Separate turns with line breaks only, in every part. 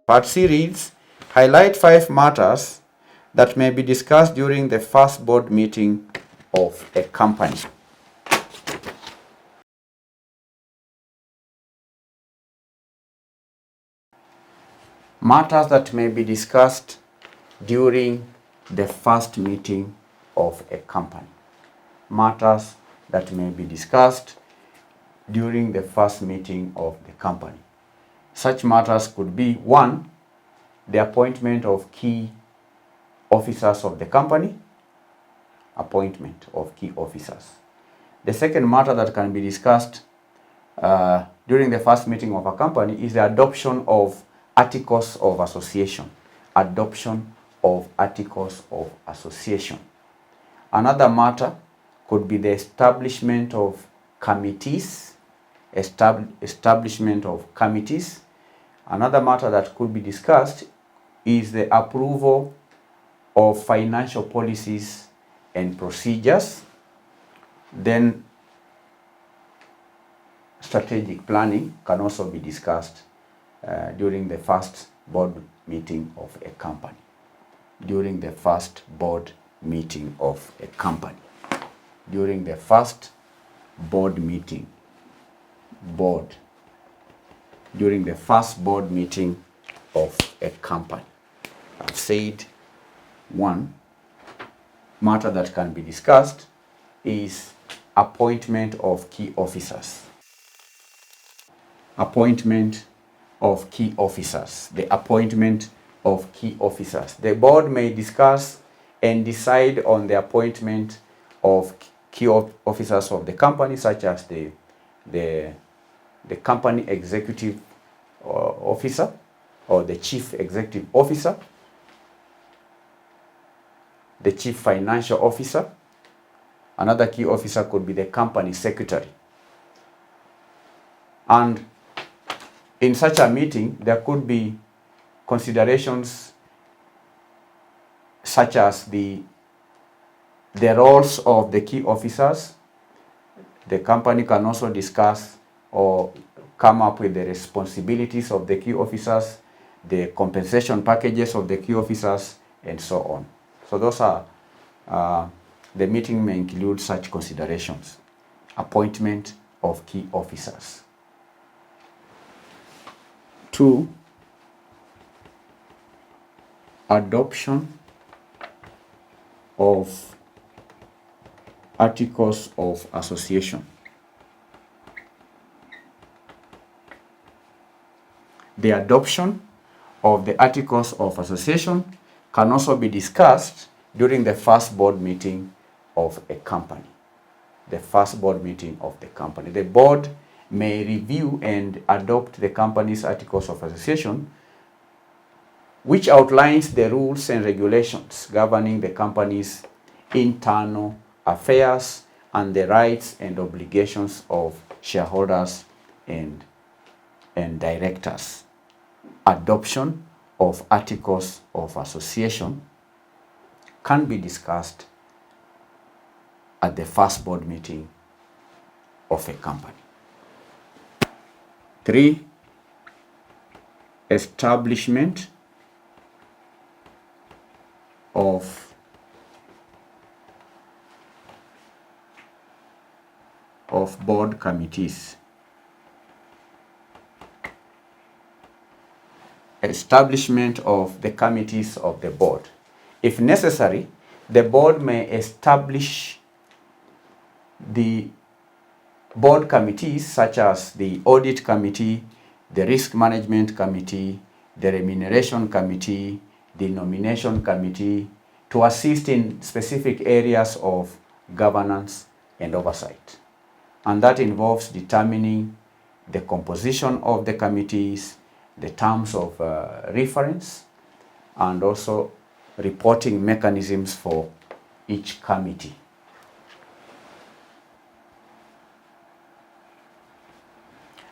Part C reads, highlight 5 matters that may be discussed during the first board meeting of a company. Matters that may be discussed during the first meeting of a company. Matters that may be discussed during the first meeting of the company. Such matters could be: 1, the appointment of key officers of the company. Appointment of key officers. The second matter that can be discussed during the first meeting of a company is the adoption of articles of association. Adoption of articles of association. Another matter could be the establishment of committees. Establishment of committees. Another matter that could be discussed is the approval of financial policies and procedures. Then strategic planning can also be discussed during the first board meeting of a company. During the first board meeting of a company. During the first board meeting. During the first board meeting of a company. I've said 1 matter that can be discussed is appointment of key officers. Appointment of key officers. The appointment of key officers. The board may discuss and decide on the appointment of key officers of the company, such as the company executive officer or the chief executive officer, the chief financial officer. Another key officer could be the company secretary. And in such a meeting, there could be considerations such as the roles of the key officers. The company can also discuss or come up with the responsibilities of the key officers, the compensation packages of the key officers, and so on. So those are, the meeting may include such considerations. Appointment of key officers. 2, adoption of articles of association. The adoption of the articles of association can also be discussed during the first board meeting of a company. The first board meeting of the company. The board may review and adopt the company's articles of association, which outlines the rules and regulations governing the company's internal affairs and the rights and obligations of shareholders and directors. Adoption of articles of association can be discussed at the first board meeting of a company. 3, establishment of board committees. Establishment of the committees of the board. If necessary, the board may establish the board committees such as the audit committee, the risk management committee, the remuneration committee, the nomination committee, to assist in specific areas of governance and oversight. And that involves determining the composition of the committees, the terms of reference, and also reporting mechanisms for each committee.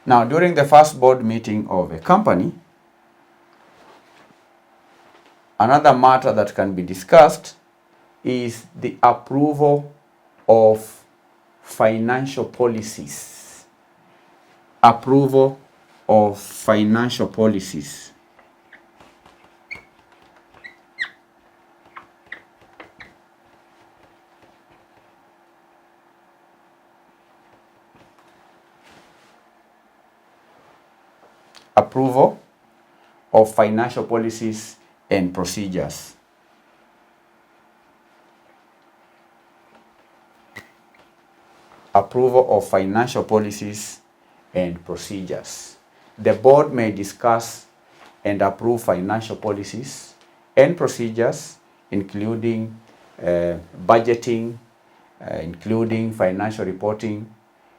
Now, during the first board meeting of a company, another matter that can be discussed is the approval of financial policies. Approval of financial policies. Approval of financial policies and procedures. Approval of financial policies and procedures. The board may discuss and approve financial policies and procedures, including budgeting, including financial reporting,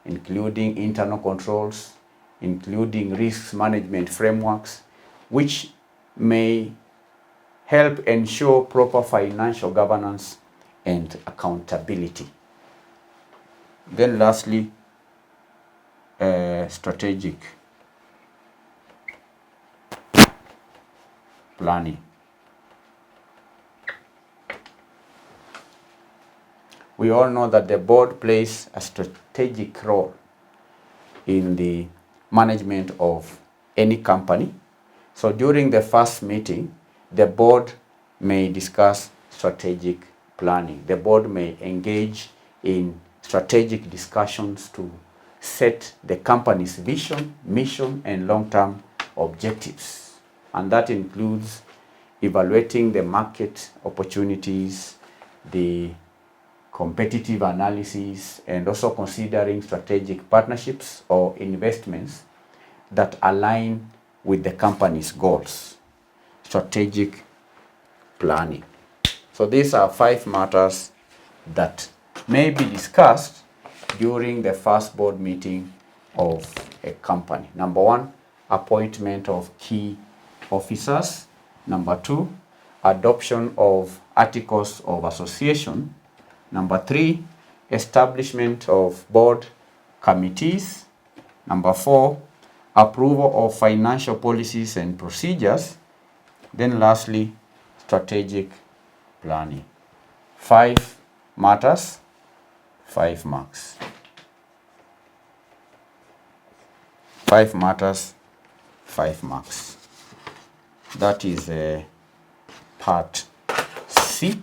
including internal controls, including risk management frameworks, which may help ensure proper financial governance and accountability. Then lastly, strategic planning. We all know that the board plays a strategic role in the management of any company. So during the first meeting, the board may discuss strategic planning. The board may engage in strategic discussions to set the company's vision, mission, and long-term objectives. And that includes evaluating the market opportunities, the competitive analysis, and also considering strategic partnerships or investments that align with the company's goals. Strategic planning. So these are 5 matters that may be discussed during the first board meeting of a company. Number 1, appointment of key officers. Number 2, adoption of articles of association. Number 3, establishment of board committees. Number 4, approval of financial policies and procedures. Then lastly, strategic planning. 5 matters, 5 marks. 5 matters, 5 marks. That is part C.